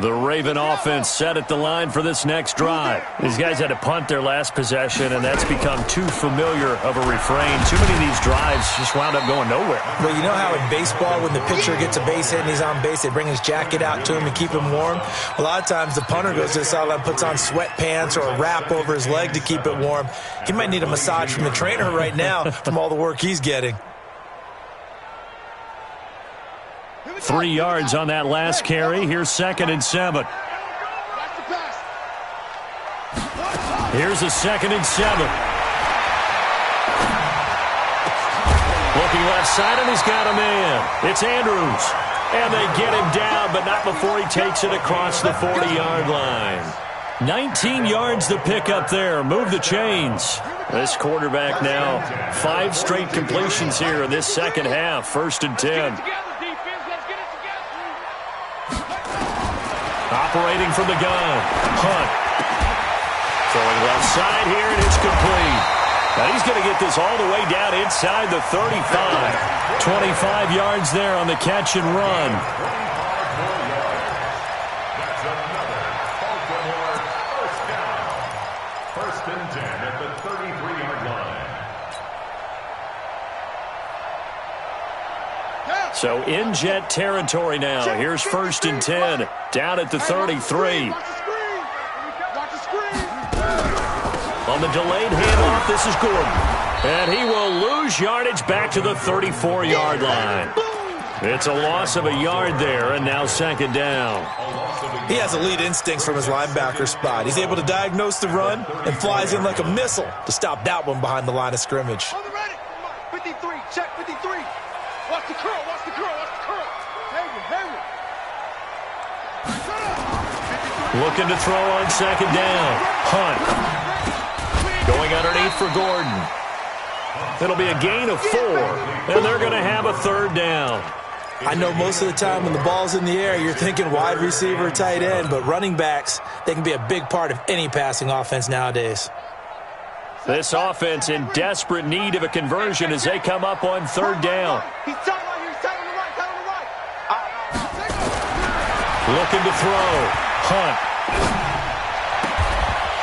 The Raven offense set at the line for this next drive. These guys had to punt their last possession, and that's become too familiar of a refrain. Too many of these drives just wound up going nowhere. Well, you know how in baseball when the pitcher gets a base hit and he's on base, they bring his jacket out to him and keep him warm? A lot of times the punter goes to the sideline, puts on sweatpants or a wrap over his leg to keep it warm. He might need a massage from the trainer right now from all the work he's getting. 3 yards on that last carry. Here's 2nd and 7. Here's a 2nd and 7. Looking left side, and he's got a man. It's Andrews. And they get him down, but not before he takes it across the 40-yard line. 19 yards to pick up there. Move the chains. This quarterback now 5 straight completions here in this second half. 1st and 10. Operating from the gun. Hunt. Throwing left side here, and it's complete. Now he's going to get this all the way down inside the 35. 25 yards there on the catch and run. That's another Baltimore first down. 1st and 10 at the 33-yard line. So in Jet territory now. Here's 1st and 10 down at the 33. On the delayed handoff, this is Gordon. And he will lose yardage back to the 34-yard line. It's a loss of a yard there, and now 2nd down. He has elite instincts from his linebacker spot. He's able to diagnose the run and flies in like a missile to stop that one behind the line of scrimmage. 53, check 53. Watch the curl, watch the curl, watch the curl. Hayward. Looking to throw on 2nd down. Hunt. Going underneath for Gordon. It'll be a gain of 4, and they're going to have a 3rd down. I know most of the time when the ball's in the air, you're thinking wide receiver, tight end, but running backs, they can be a big part of any passing offense nowadays. This offense in desperate need of a conversion as they come up on 3rd down. He's tight right here, he's tight on the right, tight on the right. Looking to throw. Hunt.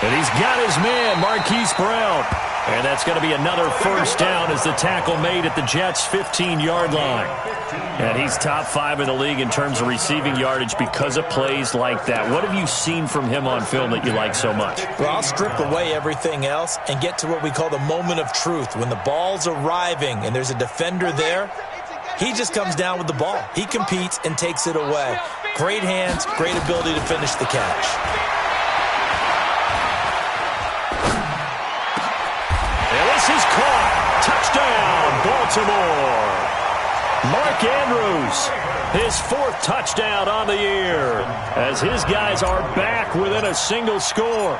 And he's got his man, Marquise Brown. And that's going to be another 1st down as the tackle made at the Jets' 15-yard line. And he's top 5 in the league in terms of receiving yardage because of plays like that. What have you seen from him on film that you like so much? Well, I'll strip away everything else and get to what we call the moment of truth. When the ball's arriving and there's a defender there, he just comes down with the ball. He competes and takes it away. Great hands, great ability to finish the catch. This is caught. Touchdown, Baltimore. Mark Andrews, his 4th touchdown on the year, as his guys are back within a single score.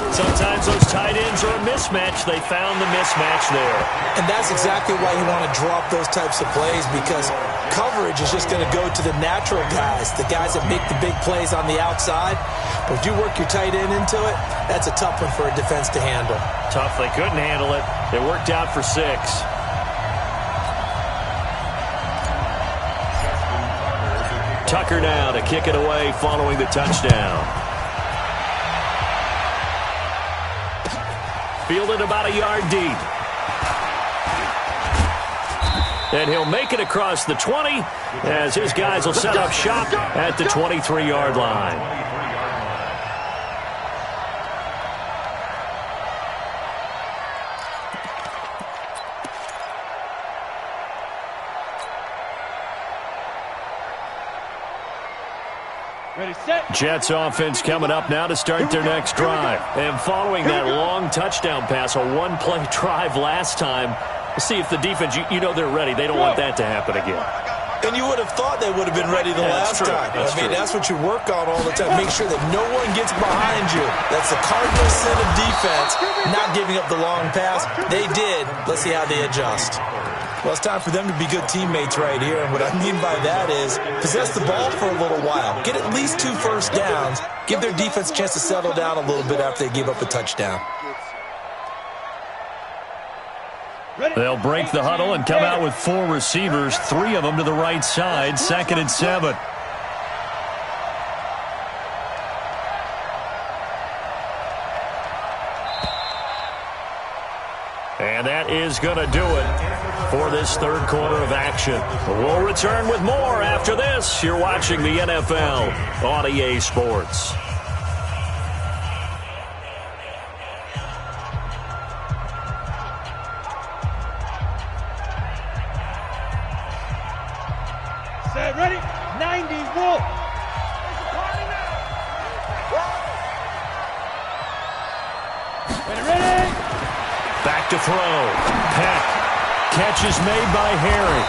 Sometimes those tight ends are a mismatch. They found the mismatch there. And that's exactly why you want to drop those types of plays, because coverage is just going to go to the natural guys, the guys that make the big plays on the outside. But if you work your tight end into it, that's a tough one for a defense to handle. Tough. They couldn't handle it. It worked out for 6. Tucker now to kick it away following the touchdown. Fielded about a yard deep. And he'll make it across the 20 as his guys will set up shop at the 23-yard line. Jets offense coming up now to start their next drive. And following that long touchdown pass, a one-play drive last time, we'll see if the defense, you know they're ready. They don't want that to happen again. And you would have thought they would have been ready the last time. That's what you work on all the time. Make sure that no one gets behind you. That's the cardinal sin of defense, not giving up the long pass. They did. Let's see how they adjust. Well, it's time for them to be good teammates right here. And what I mean by that is possess the ball for a little while. Get at least 2 first downs. Give their defense a chance to settle down a little bit after they give up a touchdown. They'll break the huddle and come out with 4 receivers, 3 of them to the right side, 2nd and 7. And that is going to do it for this 3rd quarter of action. We'll return with more after this. You're watching the NFL on EA Sports. Set, ready? 90, roll. Ready? Back to throw. Peck. Catch is made by Harry.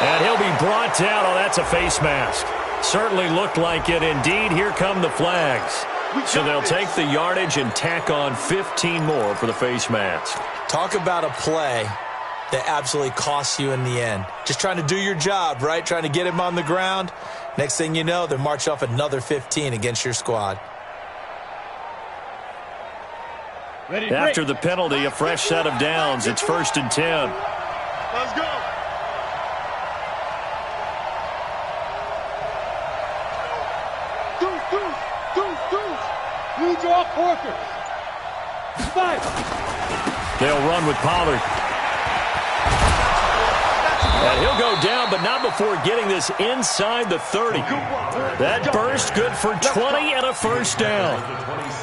And he'll be brought down. Oh, that's a face mask. Certainly looked like it. Indeed, here come the flags. So they'll take the yardage and tack on 15 more for the face mask. Talk about a play that absolutely costs you in the end. Just trying to do your job, right? Trying to get him on the ground. Next thing you know, they're marching off another 15 against your squad. After the penalty, a fresh set of downs. It's 1st and 10. Let's go. Deuce. Need your off workers. 5. They'll run with Pollard. And he'll go down, but not before getting this inside the 30. That burst good for 20 and a first down.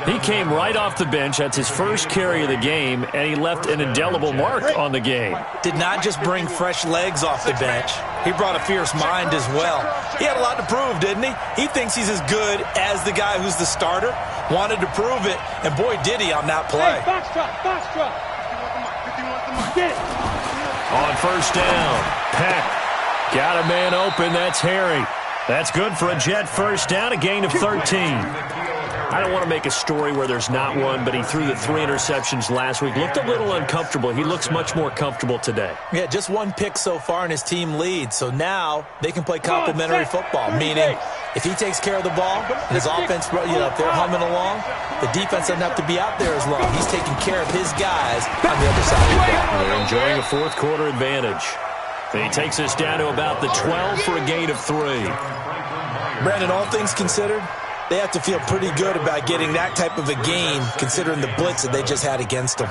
He came right off the bench. That's his first carry of the game, and he left an indelible mark on the game. Did not just bring fresh legs off the bench. He brought a fierce mind as well. He had a lot to prove, didn't he? He thinks he's as good as the guy who's the starter. Wanted to prove it, and boy, did he on that play. Hey, box truck. Get it. On first down, Peck got a man open. That's Harry. That's good for a Jet first down, a gain of 13. I don't want to make a story where there's not one, but he threw the 3 interceptions last week. Looked a little uncomfortable. He looks much more comfortable today. Yeah, just 1 pick so far and his team leads. So now they can play complementary football, meaning if he takes care of the ball and his offense, if they're humming along, the defense doesn't have to be out there as long. He's taking care of his guys on the other side of the ball. They're enjoying a 4th quarter advantage. And he takes us down to about the 12 for a gain of 3. Brandon, all things considered, they have to feel pretty good about getting that type of a gain considering the blitz that they just had against them.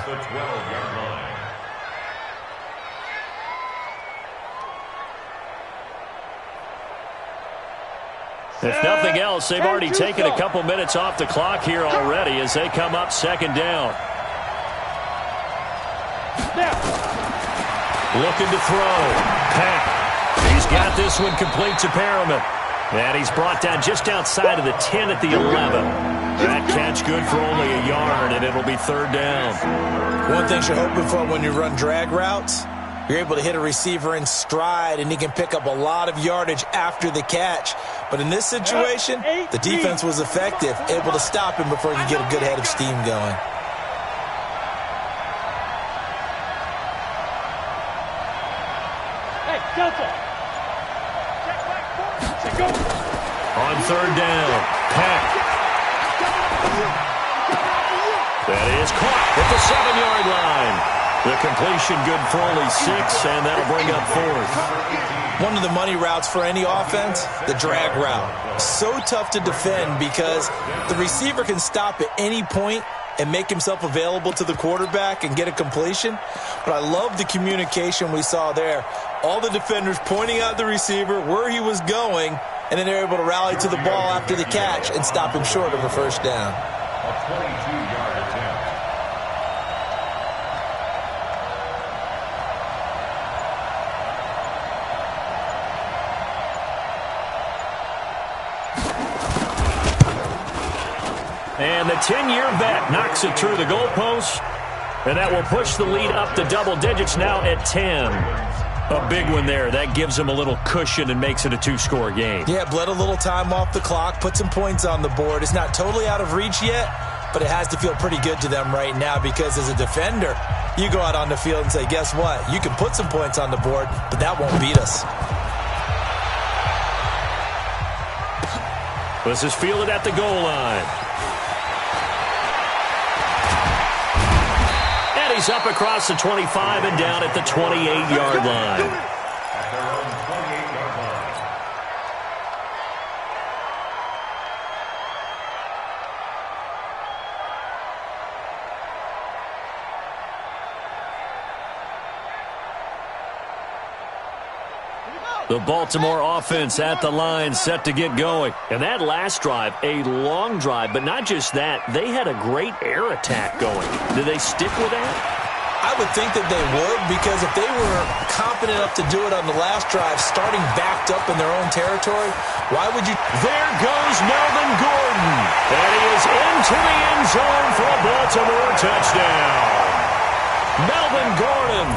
If nothing else, they've already taken a couple minutes off the clock here already as they come up 2nd down. Looking to throw. Peck. He's got this one complete to Perriman. And he's brought down just outside of the 10 at the 11. That catch good for only a yard, and it'll be 3rd down. One thing you're hoping for when you run drag routes, you're able to hit a receiver in stride, and he can pick up a lot of yardage after the catch. But in this situation, the defense was effective, able to stop him before he could get a good head of steam going. Hey, Delta. On 3rd down, Peck. That is caught at the 7-yard line. The completion good for only 6, and that'll bring up 4th. One of the money routes for any offense, the drag route. So tough to defend because the receiver can stop at any point and make himself available to the quarterback and get a completion. But I love the communication we saw there. All the defenders pointing out the receiver, where he was going, and then they're able to rally to the ball after the catch and stop him short of a first down. A 22-yard attempt. And the 10-year vet knocks it through the goalpost, and that will push the lead up to double digits now at 10. A big one there. That gives them a little cushion and makes it a 2-score game. Yeah, bled a little time off the clock, put some points on the board. It's not totally out of reach yet, but it has to feel pretty good to them right now because as a defender, you go out on the field and say, guess what? You can put some points on the board, but that won't beat us. This is fielded at the goal line. And he's up across the 25 and down at the 28-yard line. At their own 28-yard line. The Baltimore offense at the line set to get going. And that last drive, a long drive, but not just that. They had a great air attack going. Did they stick with that? I would think that they would because if they were confident enough to do it on the last drive, starting backed up in their own territory, why would you? There goes Melvin Gordon. And he is into the end zone for a Baltimore touchdown. Melvin Gordon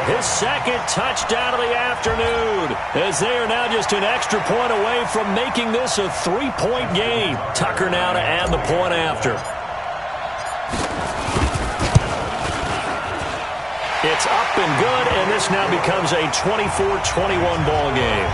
his second touchdown of the afternoon, as they are now just an extra point away from making this a 3-point game. Tucker now to add the point after. It's up and good, and this now becomes a 24-21 ball game.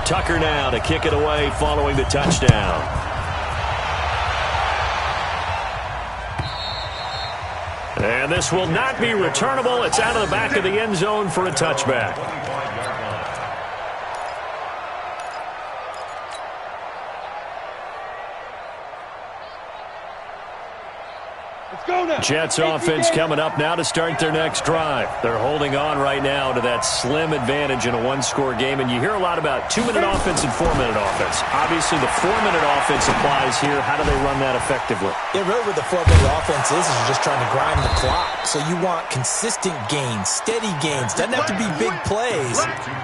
Tucker now to kick it away following the touchdown. And this will not be returnable. It's out of the back of the end zone for a touchback. Jets offense coming up now to start their next drive. They're holding on right now to that slim advantage in a one-score game, and you hear a lot about 2-minute offense and 4-minute offense. Obviously, the 4-minute offense applies here. How do they run that effectively? Yeah, really what the 4-minute offense is you're just trying to grind the clock. So you want consistent gains, steady gains. Doesn't have to be big plays,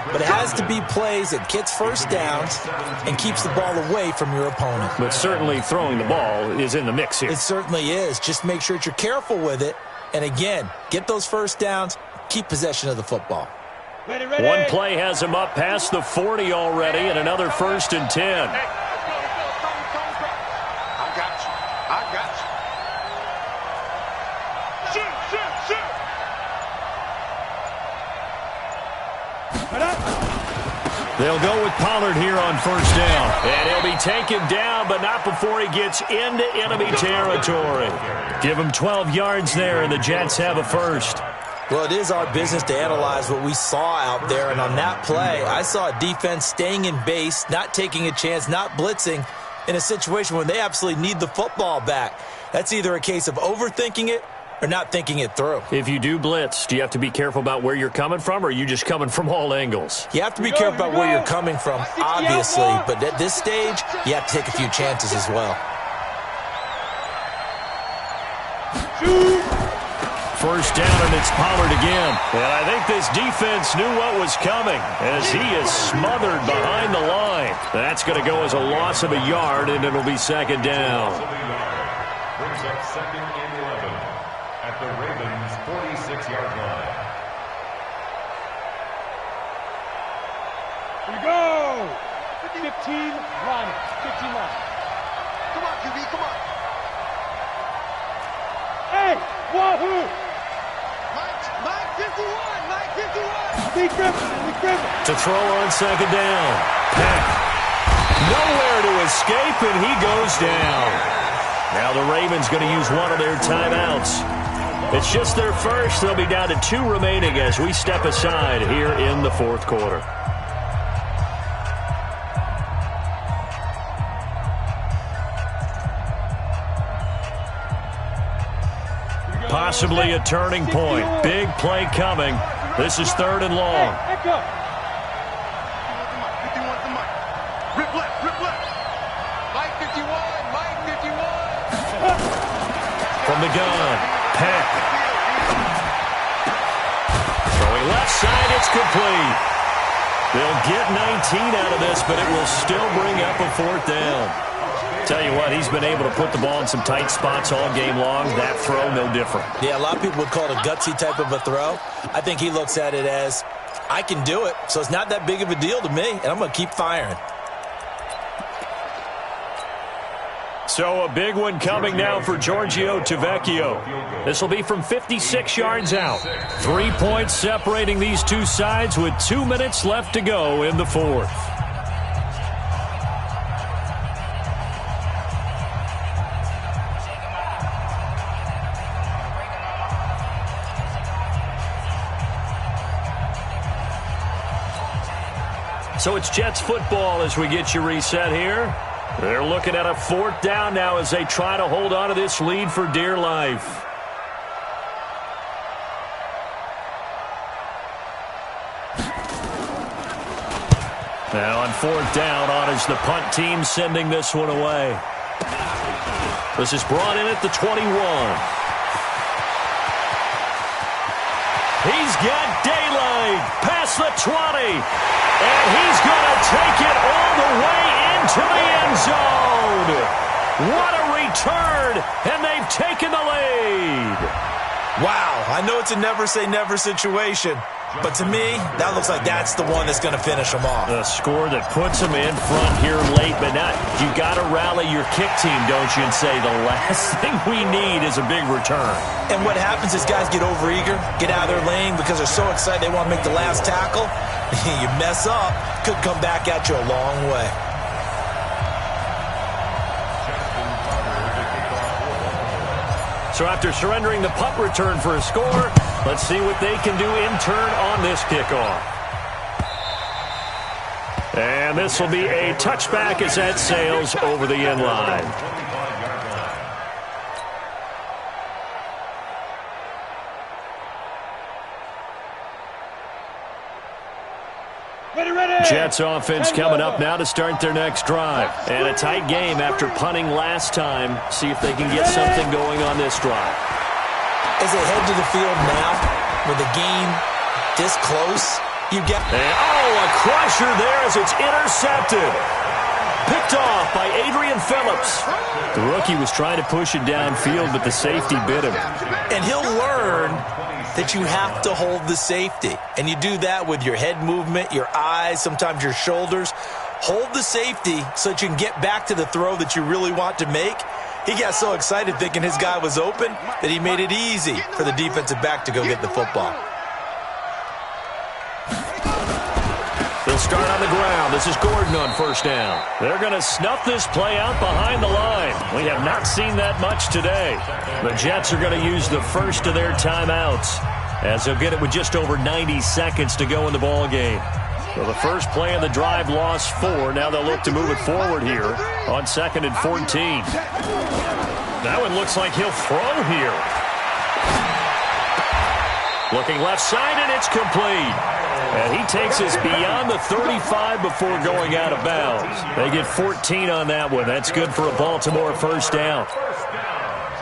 but it has to be plays that gets first downs and keeps the ball away from your opponent. But certainly throwing the ball is in the mix here. It certainly is. Just make sure that you're careful with it. And again, get those first downs, keep possession of the football. Ready, ready. One play has him up past the 40 already, and another 1st and 10. I got you. I got you. Shoot, shoot, shoot. Right up. They'll go with Pollard here on 1st down. And he'll be taken down, but not before he gets into enemy territory. Give him 12 yards there, and the Jets have a first. Well, it is our business to analyze what we saw out there. And on that play, I saw a defense staying in base, not taking a chance, not blitzing in a situation when they absolutely need the football back. That's either a case of overthinking it or not thinking it through. If you do blitz, do you have to be careful about where you're coming from, or are you just coming from all angles? You have to be careful about where you're coming from, obviously, but at this stage, you have to take a few chances as well. First down, and it's Pollard again. And I think this defense knew what was coming as he is smothered behind the line. That's going to go as a loss of a yard, and it'll be 2nd down. Brings up 2nd and 11 at the Ravens' 46-yard line. Here we go. 15 line. 15 line. Come on, QB, come on. Hey, wahoo! Mike 51, Mike 51. Big Griffin. To throw on 2nd down. Peck. Nowhere to escape, and he goes down. Now the Ravens going to use one of their timeouts. It's just their first. They'll be down to 2 remaining as we step aside here in the 4th quarter. Possibly a turning point. Big play coming. This is 3rd and long. Echo. 51 to Mike. Rip left, rip left. Mike 51, Mike 51. From the gun, Peck. Throwing left side, it's complete. They'll get 19 out of this, but it will still bring up a 4th down. Tell you what, he's been able to put the ball in some tight spots all game long. That throw, no different. Yeah, a lot of people would call it a gutsy type of a throw. I think he looks at it as, I can do it, so it's not that big of a deal to me, and I'm going to keep firing. So a big one coming now for Giorgio Tavecchio. This will be from 56 yards out. 3 points separating these two sides with 2 minutes left to go in the 4th. So it's Jets football as we get you reset here. They're looking at a 4th down now as they try to hold on to this lead for dear life. Now on 4th down, on is the punt team sending this one away. This is brought in at the 21. He's got daylight past the 20. And he's going to take it all the way into the end zone. What a return, and they've taken the lead. Wow, I know it's a never-say-never situation, but to me, that looks like that's the one that's going to finish them off. A score that puts them in front here late, but not. You got to rally your kick team, don't you, and say the last thing we need is a big return. And what happens is guys get overeager, get out of their lane because they're so excited they want to make the last tackle. You mess up, could come back at you a long way. So after surrendering the punt return for a score, let's see what they can do in turn on this kickoff. And this will be a touchback as that sails over the end line. Jets offense coming up now to start their next drive. And a tight game after punting last time. See if they can get something going on this drive. As they head to the field now, with the game this close, you get... a crusher there as it's intercepted. Picked off by Adrian Phillips. The rookie was trying to push it downfield, but the safety bit him. And he'll learn that you have to hold the safety. And you do that with your head movement, your eyes, sometimes your shoulders. Hold the safety so that you can get back to the throw that you really want to make. He got so excited thinking his guy was open that he made it easy for the defensive back to go get the football. They'll start on the ground. This is Gordon on first down. They're going to snuff this play out behind the line. We have not seen that much today. The Jets are going to use the first of their timeouts as they'll get it with just over 90 seconds to go in the ball game. So the first play of the drive lost 4. Now they'll look to move it forward here on 2nd and 14. That one looks like he'll throw here. Looking left side, and it's complete. And he takes us beyond the 35 before going out of bounds. They get 14 on that one. That's good for a Baltimore first down.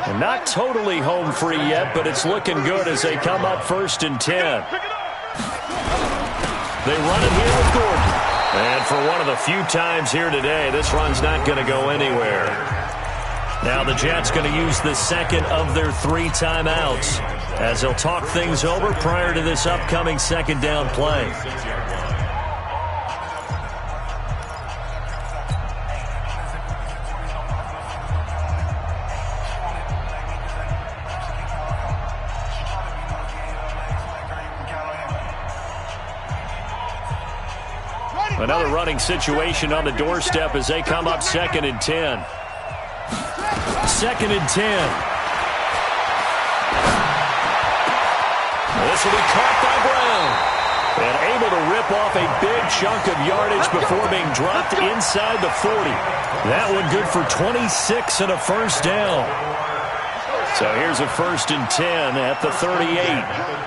And not totally home free yet, but it's looking good as they come up 1st and 10. They run it here with Gordon. And for one of the few times here today, this run's not going to go anywhere. Now the Jets going to use the second of their 3 timeouts as they'll talk things over prior to this upcoming second down play. Another running situation on the doorstep as they come up 2nd and 10. 2nd and 10. This will be caught by Brown. And able to rip off a big chunk of yardage before being dropped inside the 40. That one good for 26 and a first down. So here's a 1st and 10 at the 38.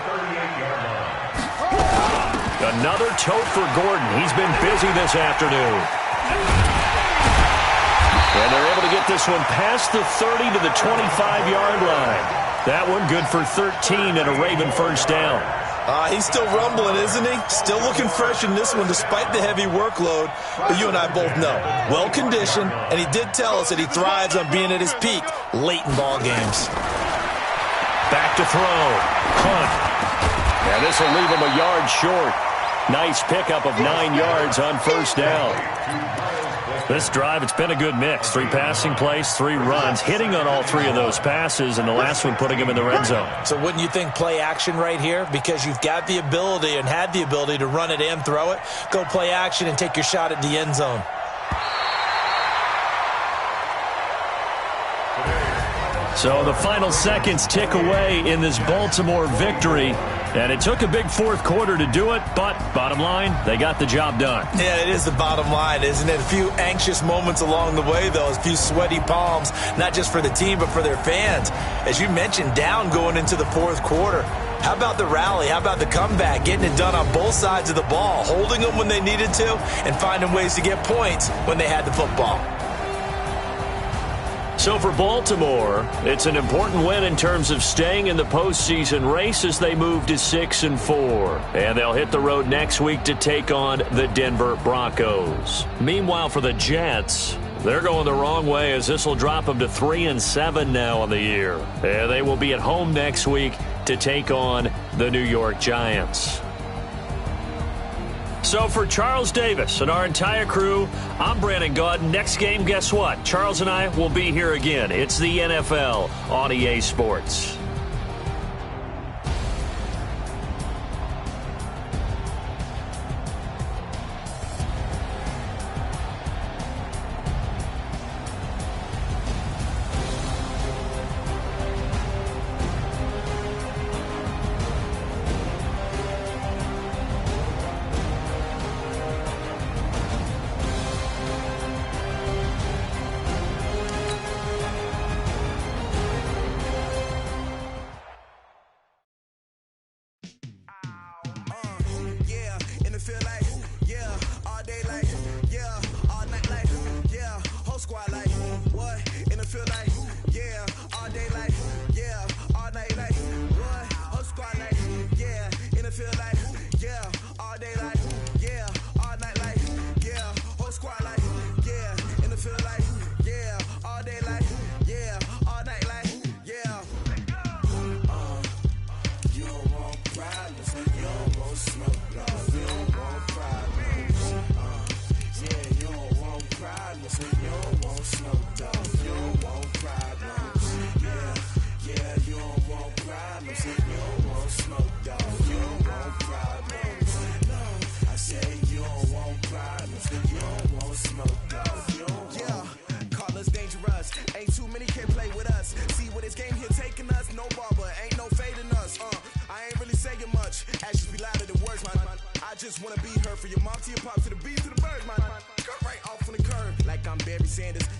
Another tote for Gordon. He's been busy this afternoon. And they're able to get this one past the 30 to the 25-yard line. That one good for 13 and a Raven first down. He's still rumbling, isn't he? Still looking fresh in this one despite the heavy workload. But you and I both know, well-conditioned, and he did tell us that he thrives on being at his peak late in ball games. Back to throw. Hunt. And this will leave him a yard short. Nice pickup of 9 yards on first down. This drive, it's been a good mix. 3 passing plays, 3 runs, hitting on all 3 of those passes, and the last one putting him in the red zone. So wouldn't you think play action right here? Because you've got the ability and had the ability to run it and throw it. Go play action and take your shot at the end zone. So the final seconds tick away in this Baltimore victory. And it took a big 4th quarter to do it, but bottom line, they got the job done. Yeah, it is the bottom line, isn't it? A few anxious moments along the way, though, a few sweaty palms, not just for the team, but for their fans. As you mentioned, down going into the 4th quarter. How about the rally? How about the comeback? Getting it done on both sides of the ball, holding them when they needed to, and finding ways to get points when they had the football. So for Baltimore, it's an important win in terms of staying in the postseason race as they move to 6-4. And they'll hit the road next week to take on the Denver Broncos. Meanwhile, for the Jets, they're going the wrong way as this will drop them to 3-7 now on the year. And they will be at home next week to take on the New York Giants. So for Charles Davis and our entire crew, I'm Brandon Gaudin. Next game, guess what? Charles and I will be here again. It's the NFL on EA Sports.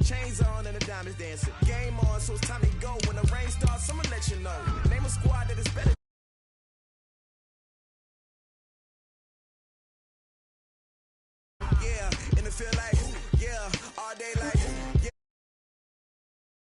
Chains on and the diamonds dancing. Game on, so it's time to go. When the rain starts, I'ma let you know. Name a squad that is better. Yeah, and it feel like